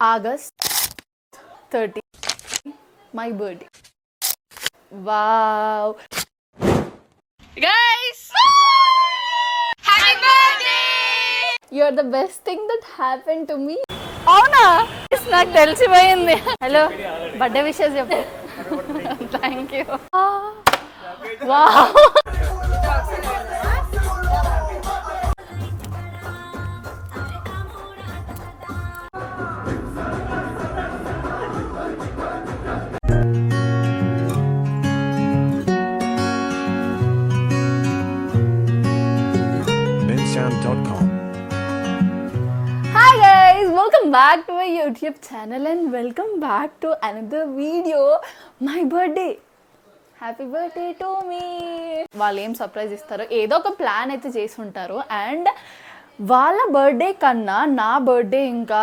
August 30, my birthday. Wow. Guys! Happy birthday! You're the best thing that happened to me. అవునా నాకు తెలిసిపోయింది. Hello birthday wishes చెప్పు. Thank you. Wow bensound.com. Hi guys, welcome back to my YouTube channel and welcome back to another video. My birthday. Happy birthday to me. వాళ్ళు ఏం surprise ఇస్తారో ఏదో ఒక plan అయితే చేసి ఉంటారు. అండ్ వాళ్ళ బర్త్డే కన్నా నా బర్త్డే ఇంకా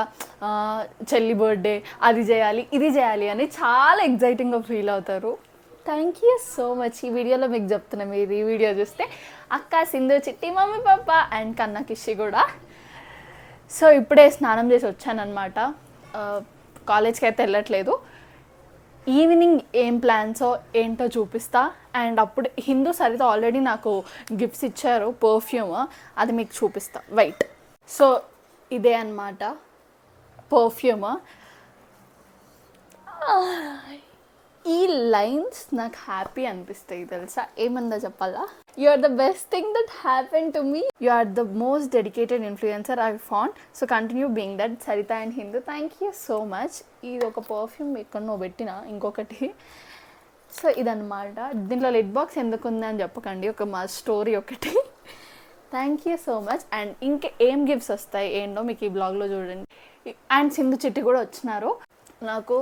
చెల్లి బర్త్డే అది చేయాలి ఇది చేయాలి అని చాలా ఎగ్జైటింగ్గా ఫీల్ అవుతారు. Thank you so much. ఈ వీడియోలో మీకు చెప్తున్నా, మీరు ఈ వీడియో చూస్తే అక్క, సింధు, చిట్టి, మమ్మీ, పాప అండ్ కన్నా కిషి కూడా. సో ఇప్పుడే స్నానం చేసి వచ్చానమాట. కాలేజ్కి అయితే వెళ్ళట్లేదు. ఈవినింగ్ ఏం ప్లాన్సో ఏంటో చూపిస్తా. అండ్ అప్పుడు హిందూ సరిత ఆల్రెడీ నాకు గిఫ్ట్స్ ఇచ్చారు, పర్ఫ్యూమ్, అది మీకు చూపిస్తా. వైట్. సో ఇదే అన్నమాట పర్ఫ్యూమ్. ఈ లైన్స్ నాకు హ్యాపీ అనిపిస్తాయి తెలుసా. ఏమందా చెప్పాలా? You are the best thing that happen to me. You are the most dedicated influencer I found. So continue being that. Sarita and Hindu, thank you so much. ఇది ఒక పర్ఫ్యూమ్ ఎక్కడో పెట్టిన ఇంకొకటి. సో ఇదన్నమాట. దీంట్లో లిడ్ బాక్స్ ఎందుకు ఉంది అని చెప్పకండి, ఒక మా స్టోరీ ఒకటి. Thank you so much. And ఇంకా ఏం గిఫ్ట్స్ వస్తాయి ఏంటో మీకు ఈ బ్లాగ్లో చూడండి. అండ్ సింధు చిట్టి కూడా వచ్చినారు. నాకు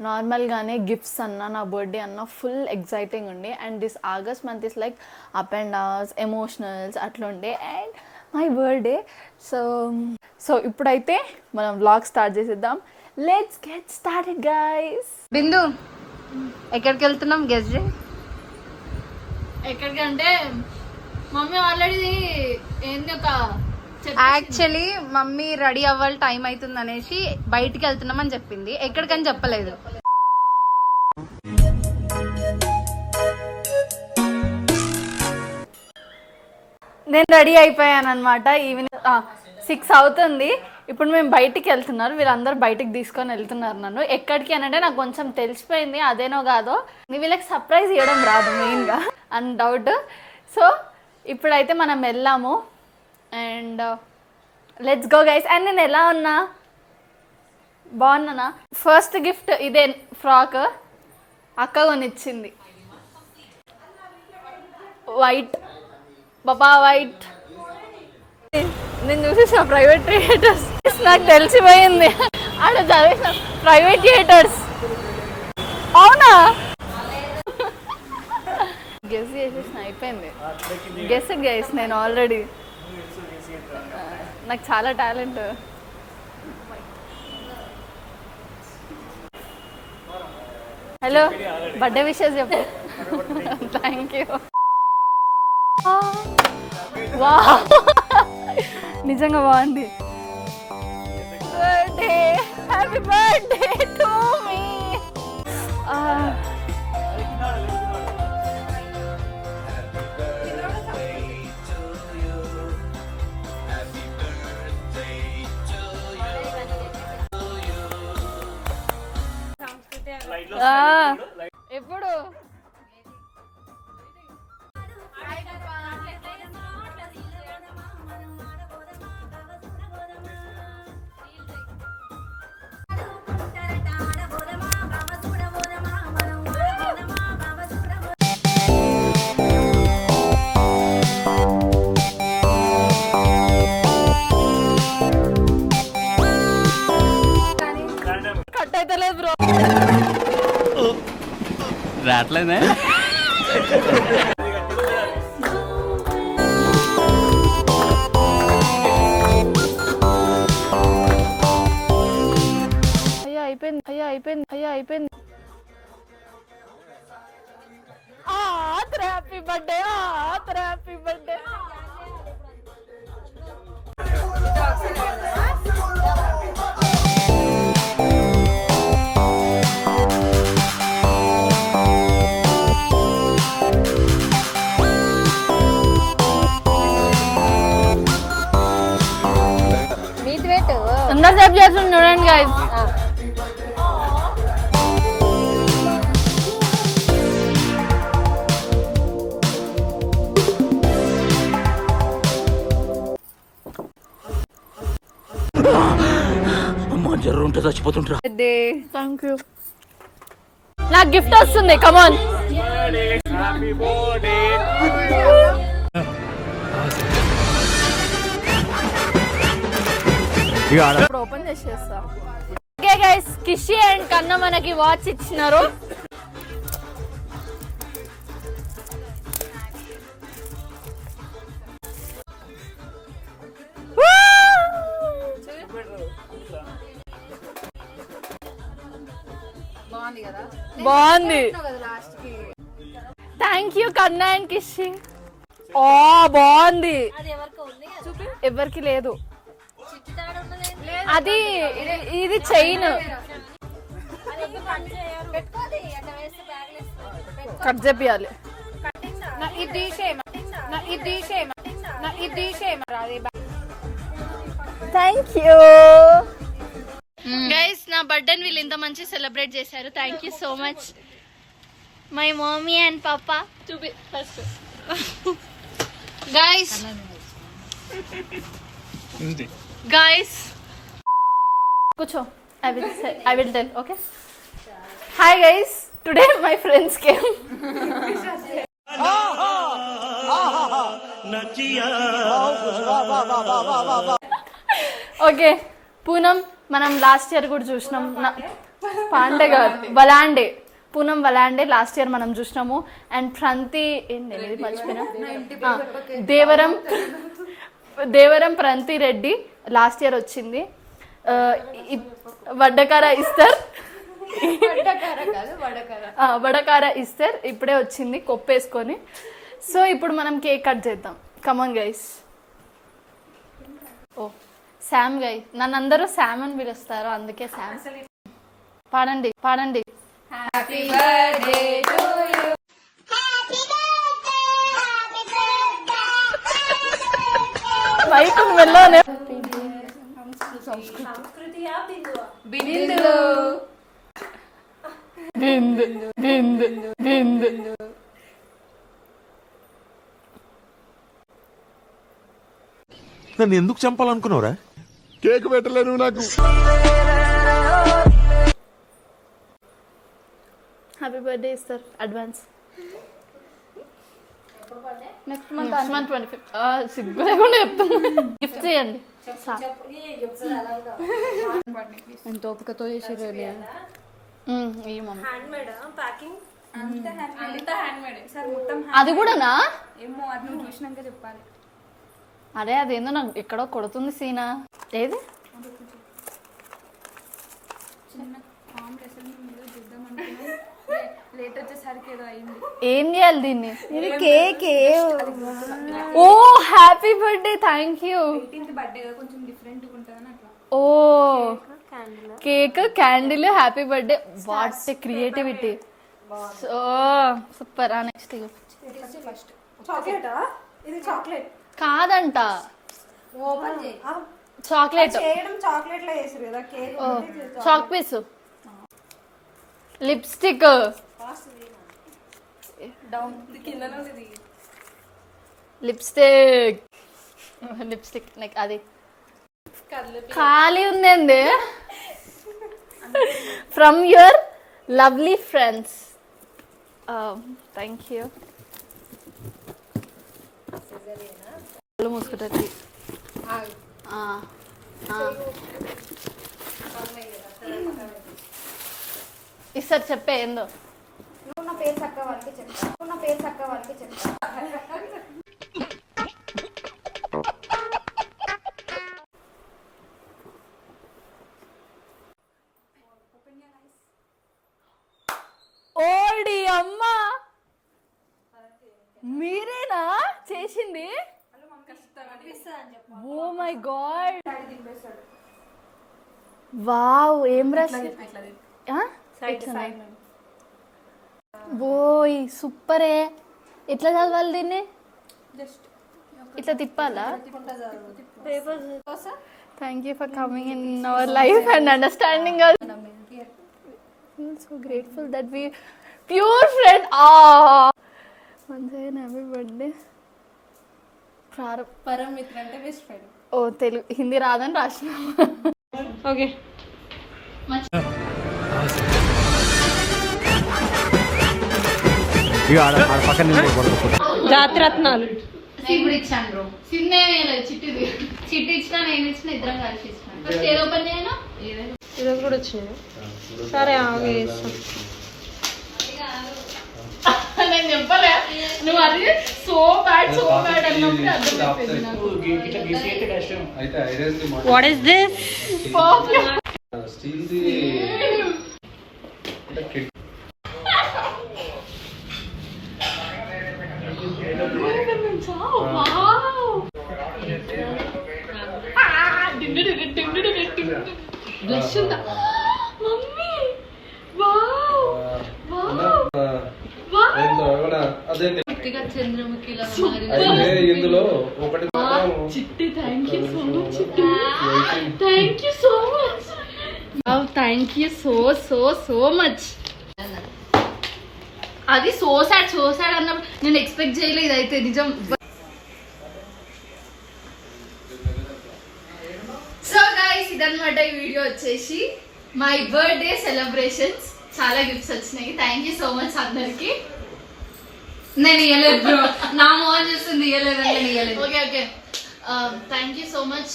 నార్మల్గానే గిఫ్ట్స్ అన్న నా బర్త్డే అన్న ఫుల్ ఎగ్జైటింగ్ ఉండే. And this August month is like up and downs, emotionals అట్లా ఉండే. And my birthday. సో ఇప్పుడైతే మనం వ్లాగ్ స్టార్ట్ చేసేద్దాం. Let's get started guys. Bindu, ఎక్కడికి వెళ్తున్నాం? గెస్ట్ డే ఎక్కడికంటే మమ్మీ ఆల్రెడీ ఏంది ఒక యాక్చువల్లీ మమ్మీ రెడీ అవ్వాలి, టైం అవుతుంది అనేసి బయటికి వెళ్తున్నామని చెప్పింది. ఎక్కడికని చెప్పలేదు. నేను రెడీ అయిపోయాను అనమాట. ఈవినింగ్ 6 అవుతుంది. ఇప్పుడు మేము బయటికి వెళ్తున్నారు. వీళ్ళందరూ బయటికి తీసుకొని వెళ్తున్నారు నన్ను. ఎక్కడికి అని అంటే నాకు కొంచెం తెలిసిపోయింది, అదేనో కాదో వీళ్ళకి సర్ప్రైజ్ ఇవ్వడం రాదు మెయిన్గా అని డౌట్. సో ఇప్పుడైతే మనం వెళ్ళాము. And let's go guys. And నేను ఎలా ఉన్నా? బాగున్నానా? ఫస్ట్ గిఫ్ట్ ఇదే ఫ్రాక్, అక్క కొనిచ్చింది. వైట్ బాబా, వైట్. నేను చూసేసిన ప్రైవేట్ థియేటర్స్, నాకు తెలిసిపోయింది. ఆడ చదివేసిన ప్రైవేట్ థియేటర్స్. అవునా? గెస్ చేసేసిన, అయిపోయింది. గెస్ గైస్, నేను ఆల్రెడీ నాకు చాలా టాలెంట్. హలో బర్త్డే విషెస్ చెప్పు. Thank you. వావ్ నిజంగా బాగుంది. బర్త్డే, హ్యాపీ బర్త్డే టు మీ. ఎప్పుడు కట్ అయితే లేదు బ్రో. రావట్లేదే. అయ్యా అయిపోయింది, అయ్యా అయిపోయింది, అయ్యా అయిపోయింది. Happy birthday, happy birthday. చేస్తుంది చూడండి గైస్. Thank you. నాకు గిఫ్ట్ వస్తుంది, కమాన్. ఇప్పుడు ఓపెన్ చేసేస్తా. ఓకే గైస్, కిషి అండ్ కన్నా మనకి వాచ్ ఇచ్చినారు. బాగుంది. థ్యాంక్ యూ కన్నా అండ్ కిషి. ఓ బాగుంది. ఎవరికి లేదు అది. ఇది చైన్ కట్ చేపియాలి. Thank you guys. నా బర్త్డేని వీళ్ళు ఇంత మంచి సెలబ్రేట్ చేశారు. Thank you so much my mummy and papa. చూపి first guys. Guys, kucho. I will tell. Okay. Hi guys. Today my friends came. Okay. Poonam మనం లాస్ట్ ఇయర్ కూడా చూసినాం. పాండే కాదు, వలాండే. పూనం వలాండే లాస్ట్ ఇయర్ మనం చూసినాము. అండ్ ప్రంతి ఏంటి మర్చిపోయినా, దేవరం ప్రంతి రెడ్డి లాస్ట్ ఇయర్ వచ్చింది. వడ్డకార ఇస్తారు, వడకార ఇస్తారు ఇప్పుడే వచ్చింది కొప్పేసుకొని. సో ఇప్పుడు మనం కేక్ కట్ చేద్దాం. Come on guys. ఓ శామ్ గై, నన్ను అందరూ శామ్ అని పిలుస్తారు, అందుకే శామ్. పాడండి పాడండి. Happy birthday to you. మైకును వెళ్ళానే. బిందు బిందు బిందు బిందు. నన్ను ఎందుకు చంపాలనుకున్నావురా? కేక్ పెట్టలేను నాకు. Happy birthday sir advance. Next month 25th. సిగ్గు లేకుండా చెప్తాను. గిఫ్ట్ చేయండి. ఎంత ఓపికతో చేసారు. అది కూడానా? ఏమో అది నువ్వు చూసినాక చెప్పాలి. అరే అదేందో నాకు ఎక్కడో కొడుతుంది సీనా. ఏది లేట్ వచ్చేసరికి ఏదో అయింది. ఏం చేయాలి దీన్ని? కేక్. ఓ happy birthday. Thank you. 18th birthday కదా, కొంచెం డిఫరెంట్ ఉంటుందని అట్లా. ఓ cake, candle, happy birthday. What creativity. So super. Next చాక్లెటా? ఇది చాక్లెట్ కాదంట, ఓపెన్ చేయి. చాక్లెట్. చేయడం చాక్లెట్ లా చేసారు కదా cake. Chalk piece. Lipstick. Down కిందనే ఉంది. లిప్స్టిక్. లిప్స్టిక్ లైక్ అది ఖాళీ ఉందండి. From your lovely friends. Thank you. మూసుకుంటుంది. ఈసారి చెప్పే ఏందో. నువ్వు నా పేరు చక్క వాళ్ళకి చెప్తా. నువ్వు నా పేరు చక్క వాళ్ళకి చెప్తా. ఓడి అమ్మా, మీరేనా చేసింది? Oh my God. వావ్, ఏం రాసి. ఓయ్ సూపరే. ఎట్లా చదవాలి దీన్ని? ఇట్లా తిప్పాలా? Thank you for coming in our life and understanding us. Feel so grateful that we pure friend. Once again, happy birthday. పరం మిత్ర అంటే బెస్ట్ ఫ్రెండ్. ఓ తెలుగు హిందీ రాదని రాసిన. ఓకే జాతిరత్నాలు ఇప్పుడు ఇచ్చాను బ్రో. చిన్నే చిట్టిది చిట్టి ఇచ్చినా నేను ఇచ్చిన ఇద్దరం కలిసి ఇచ్చినాను. ఫస్ట్ ఏదో ఓపెన్ చేయను ఇది కూడా వచ్చింది. సరే ఆగే నేను చెప్పలే నువ్వు అది సో బ్యాడ్ అన్నప్పుడు అర్థమైపోయింది నాకు. What is this? బ్లష్ ఉందా మమ్మీ? వావ్ చంద్రముఖిలా ఇందులో ఒకటి చిట్టి. థ్యాంక్ యూ సో మచ్ చిట్టి. Thank you so much. Thank you so so so much. అది సో సాడ్ అన్నప్పుడు నేను ఎక్స్పెక్ట్ చేయలేదు. ఇదైతే నిజం. సో గైస్ ఇదన్నమాట ఈ వీడియో వచ్చేసి మై బర్త్డే సెలబ్రేషన్స్. చాలా గిఫ్ట్స్ వచ్చినాయి. థ్యాంక్ యూ సో మచ్ అందరికి. నేను ఇవ్వలేదు బ్రో. నా మోహన్ చేస్తుంది ఇవ్వలేదు. నేను ఇవ్వలేదు. Okay okay thank you so much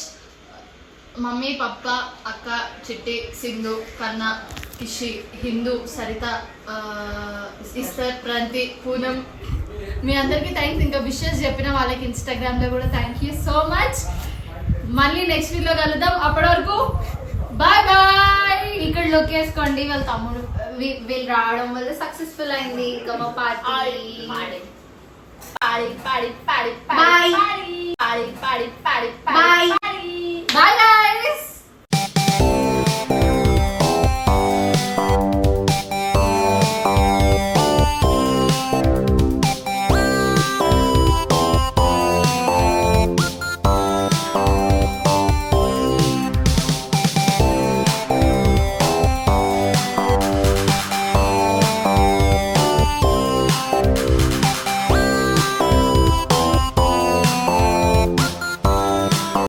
mummy, పప్ప, అక్క, చిట్టి, సింధు, కన్నా, కిషి, హిందూ, సరిత, ఇస్తర్, ప్రంతి, పూనం, మీ అందరికీ థ్యాంక్స్. ఇంకా విషెస్ చెప్పిన వాళ్ళకి ఇన్స్టాగ్రామ్ లో కూడా థ్యాంక్ యూ సో మచ్. మళ్ళీ నెక్స్ట్ వీడియో కలుద్దాం. అప్పటి వరకు బాయ్ బాయ్. ఇక్కడ లొక్కేసుకోండి. వాళ్ళ తమ్ముడు వీళ్ళు రావడం వల్ల సక్సెస్ఫుల్ అయింది. ఇంకా మా పార్టీ పాడి బాయ్. బాయ్.